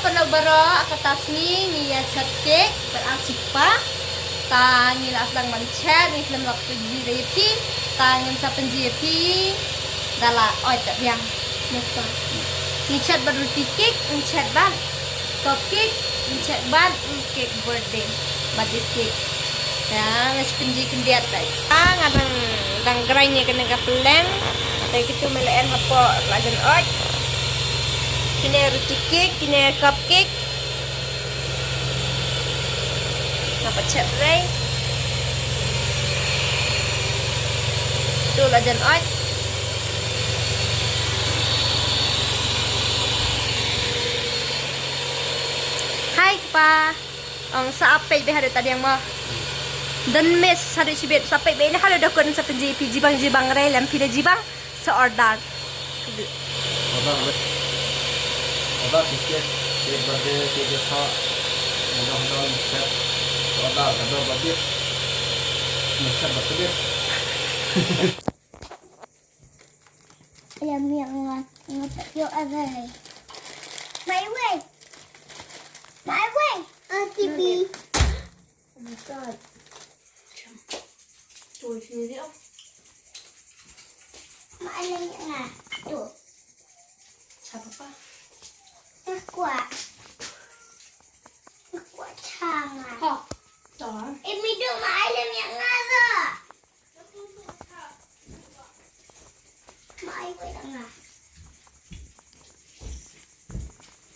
penobaro akatasni niya chatkek berarsipa tangin aslang manchat ni film waktu jirepi tangin sa penjipi dala oi tak yang muka ni chat baru tikik ni chat ban cupcake ni chat ban cake birthday cake ya ngas penji kendiat dah ngadang dang gerainya kena kapeleng atau kita melayan apa lajan oi kini roti cake, kini cupcake. Dapat cerai. Tu lajan oi. Hai pa. Ang sa apay be hada tadi yang mah. Dan mes hada sibet sampai be ini hada dokon sa penji jibang rel yang pida jibang sa order. Ada tiket birthday tiket hak mudah-mudahan set ada budget macam budget ayam yang ngotak yo ada my way TV Oh my god. Tuh sini dia. mana yang tuh Siapa pa? kuat sangat Oh, tahu. ini tuh malam yang ada mai quay tengah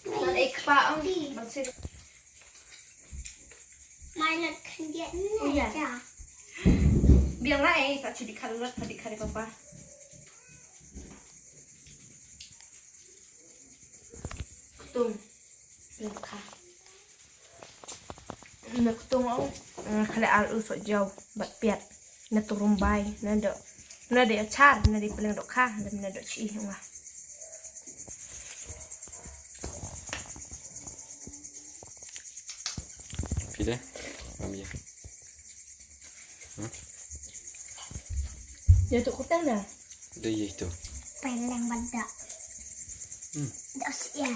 Nan ik pa ang masih. mai là khăn điện Oh, iya. này chả Biang lah tak jadi kalut tadi kali papa. Tung, leka. Nak tung ang kali al usok jauh, bat piat. Na turun bay, na de acar, na di peleng dok kah, na dok ci ngah. Pilih ambil Ya tu kutang dah. dia itu peleng badak das ya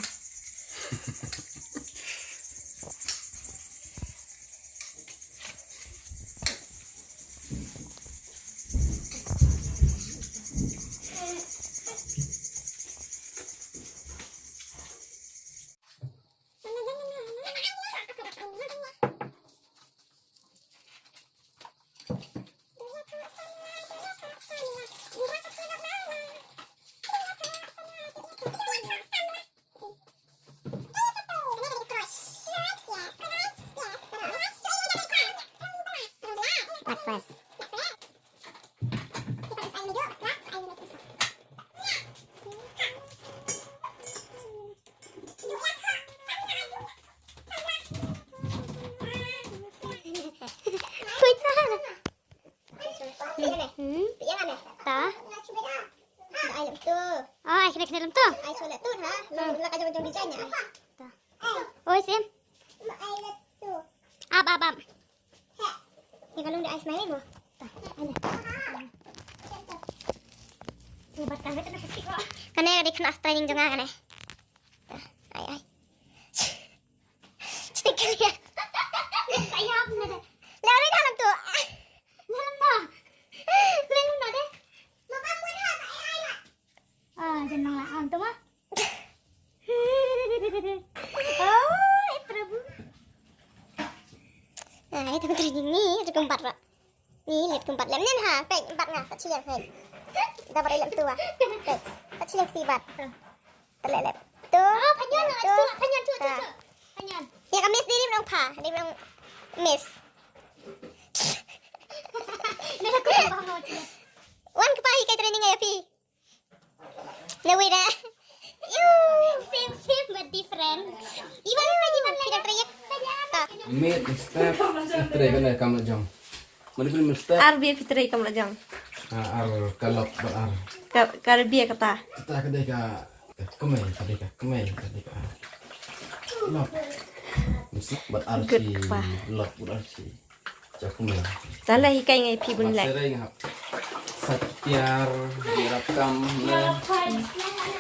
ta ai làm tu ai kena làm tu ai solat tu ha nak ajar macam desainnya oi sim ai làm tu ab ni kalau dia ais main mo ta ana lebat kan kita pasti kok kan dia kena training juga kan ai stiker ya saya apa nada lari dalam tu dalam dah lên nào đấy mama muốn hả tại ai ạ jangan nanglaan tuh mah oh prabu nah itu training nih ada keempat pak nih lihat keempat lemnya ha pek empat nggak kecil yang pek dapat lem tua pek kecil yang tibat terlelep tuh oh panjang tuh panjang ya kami sendiri belum pa dia belum miss Wan kepahi kayak training ya Pi. Nawi dah. Same but different. Iwan tidak teriak. mid step tray kan kamu jam mana pun step Arbi fitri kam lajang. ar kalok bar Karbi kata. kita kedai ka kemai tadi ka lok musik buat arsi lok buat arsi cakumen Salah hikai ngai pi bun lek. sering setiar direkam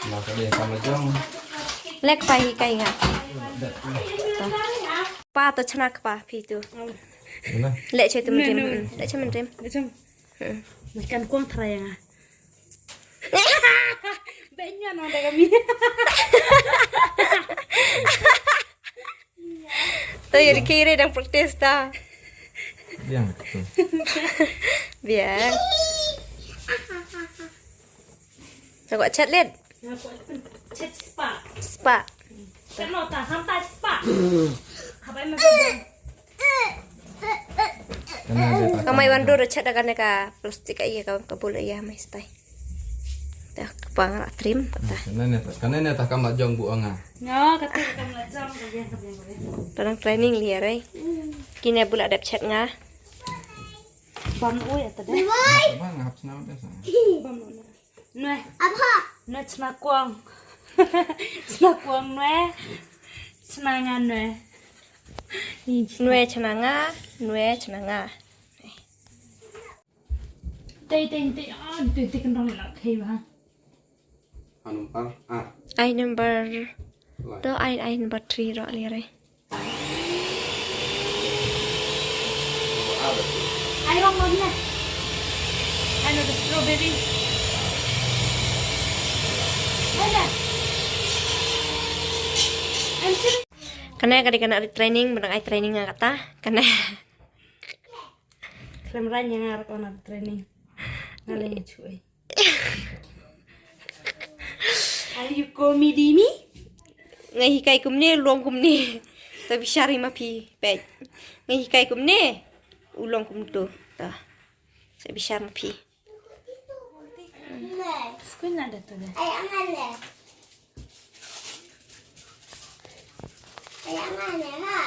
maka dia kamu jam lek pai kai nga pa to chnak pa phi tu Mana? lek chơi tum rim lek chơi mình rim Macam makan kuang terayang. Banyak nanda kami. to yari kire dang practice ta Yang tu. biar sao gọi chat lên Chat spa. spa Kan lo tak hantar spa. Apa yang macam? kamay wando ra chat akan ka plastik ay ka kabula ya may stay tak pang trim pata Kanene tak kamat jong bu anga. No, kata kamu lajang kajian. parang training liar ay kini bula adap chat nga Bam oi atau deh. Bang ngap senau biasa. Bam oi. Nue, Apa? nue cina kuang. Cina kuang nue. Senangan nue. nue chananga Tay kendang nak khay ba. Hanumpal. I number to I number 3 ro liar ay Ay rong ngon na. Ano the strawberry. Ada. I'm serious. kana kadi kana training menang ay training nga kata kana Kelameran yang harap orang training. Ngalih cuy. Are you comedy me? ngay hikai kumne long kumne tapi syari ma phi pe ngay hikai kumne ulong kum tu ta sa bishar ma phi Sekolah ada tu deh. Ayah mana? Ayah mana, ha?